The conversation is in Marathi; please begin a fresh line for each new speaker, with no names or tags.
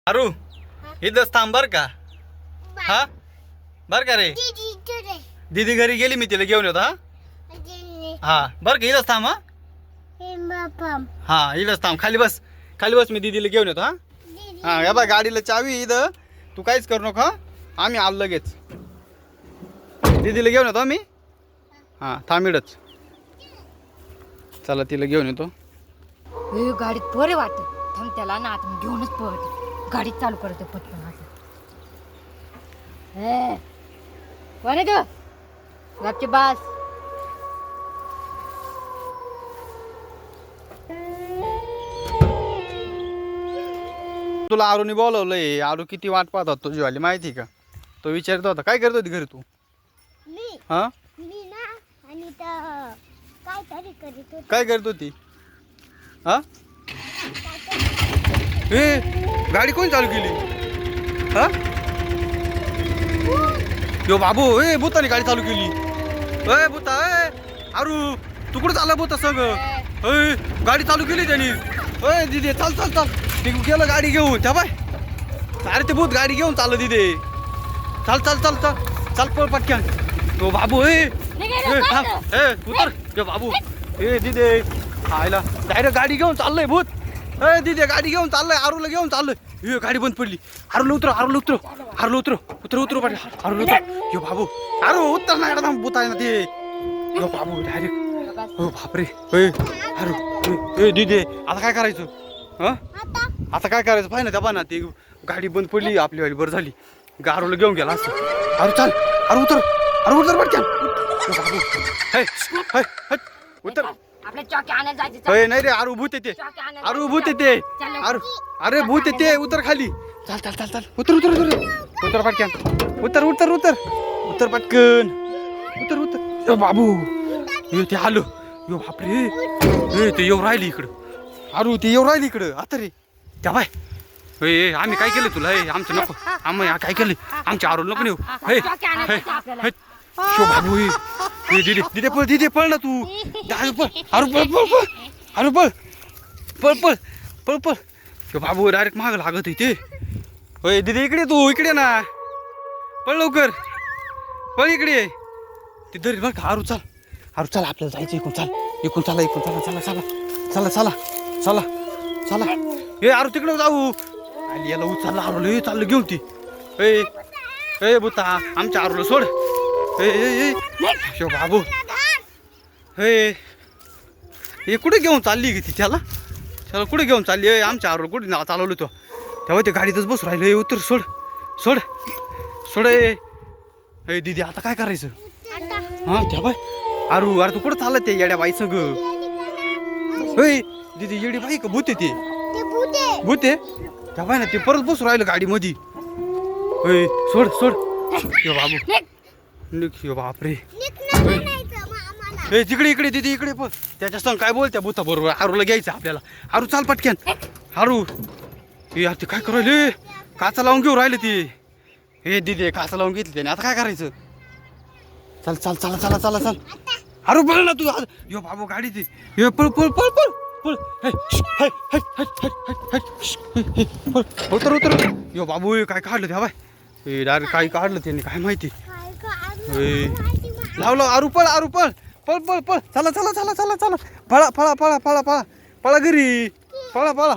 अरू इथंच थांब बर का. हा बर का रे. दीदी घरी गेली मी तिला घेऊन येतो. हा बर का इथंच थांब. हा इथंच थांब खाली बस मी दीदीला घेऊन येतो. हा या बा गाडीला चावी इथं तू काहीच करू नका. आम्ही आलो लगेच दीदीला घेऊन येतो आम्ही. हा थांब इथंच. चला तिला घेऊन येतो.
गाडीत बरे वाटत थांब त्याला ना आता घेऊनच पळते. गाडी चालू करते पटकन आता. कोण आहे तू गपची बास.
तुला आरूने बोलवलंय. आरू किती वाट पाहत होता तुझी वाली माहिती का. तो विचारत होता काय करत होती घरी तू. हा काय करत होती. हा ए गाडी कोण चालू केली. हा यो बाबू ए भूताने गाडी चालू केली. ए भूता ए आरू तू कुठं चालला भूता संग. ए गाडी चालू केली त्यांनी. ए दिदे चाल चाल चाल ते गेलं गाडी घेऊन त्या बाय. अरे ते भूत गाडी घेऊन चाललं दिदे. चाल चाल चाल चाल चाल पळ पटक्यान. तो बाबू ए थांब ए उतर. यो बाबू ए दिदे आयला डायरेक्ट गाडी घेऊन चाललंय भूत. ए दिदे गाडी घेऊन चाललंय. आरूला घेऊन चाललंय. हे गाडी बंद पडली. आरूला उतर आरूला उतर आरूला उतर उतर उतर पाठी आरूला उतर. यो बाबू आरू उतर ना एवढा भूत आहे ना ते. यो बाबू डायरेक्ट हो बापरे. ए आरू ए दिदे आता काय करायचं. हा आता काय करायचं पाहिजे ना त्या ना ती गाडी बंद पडली आपली वाली बरं झाली. आरूला घेऊन गेला असं. आरू चाल आरू उतर आरू उतर पटकन. बाबू हे उतर.
आपल्या चॉकी आणायला जायचं.
नाही रे आरू भूत येते. आरू भूत येते. आरू अरे भूत येते उतर खाली. चाल चाल चाल चाल उतर उतर उतर उतर पटकन उतर उतर उतर उतर पटकन उतर उतर. बाबू ये ते आलो. यो बापरे ए ते येऊ राहिली इकडं. आरू ते येऊ राहिली इकडं आता रे त्या बाय. ए आम्ही काय केलं तुला. ए आमचं नको आम्ही काय केलं आमच्या आरू नको नेऊ. हे शो बाबू हे दिदे दिदे पळ दिदे पळ ना तू. आरू पळ आरू पळ पळ पळ आरू पळ पळ पळ पळ पळ. शो बाबू डायरेक्ट मागं लागत ते. होय दिदी इकडे तू इकडे ना पळ लवकर पळ इकडे. ते दरी बघ आरू चाल आरू चाल आपल्याला जायचं इकडून. चाल इकडून चला इकडून चला चला चला चला चला चला चला. ए आरू तिकडे जाऊ. आली याला उचलला आरूला चाललं घेऊन ती. ए ए बुता आमच्या आरूला सोड. ए शो बाबू हे कुठे घेऊन चालली ती त्याला कुठे घेऊन चालली. आमच्या आरूला कुठे चालवलं तो तेव्हा ते गाडीतच बस राहिलं. उतर सोड सोड सोड. ए दीदी आता काय करायचं. हा त्या बाय आरू अरे तू कुठं चाललं ते येड्या बाई सग. दीदी येडी बाई का भूत ते भूत आहे त्या बाय ना ते परत बस राहिलं गाडी मध्ये. सोड सोड यो बाबू यो बापरे. ए तिकडे इकडे दीदी इकडे पण त्याच्या संग काय बोलत्या भूता बरोबर. आरूला घ्यायचं आपल्याला. आरू चाल पटक्यान आरू. यार ते काय करायले काचा लावून घेऊ राहिले ती. हे दीदी काचा लावून घेतली त्याने आता काय करायचं. चल चल चला चला चला चल आरू पळ ना तू. यो बाबू गाडी ती हे पळ पळ पळ पळ पळ. उतर उतर. यो बाबू काय काढलं त्या बाय. डायरेक्ट काय काढलं त्यांनी काय माहिती. लावलं आरू पळ पळ पळ पळ पळ. चला चला चला चला चला पळा पळा पळा पळा पळा पळा घरी पळा पळा.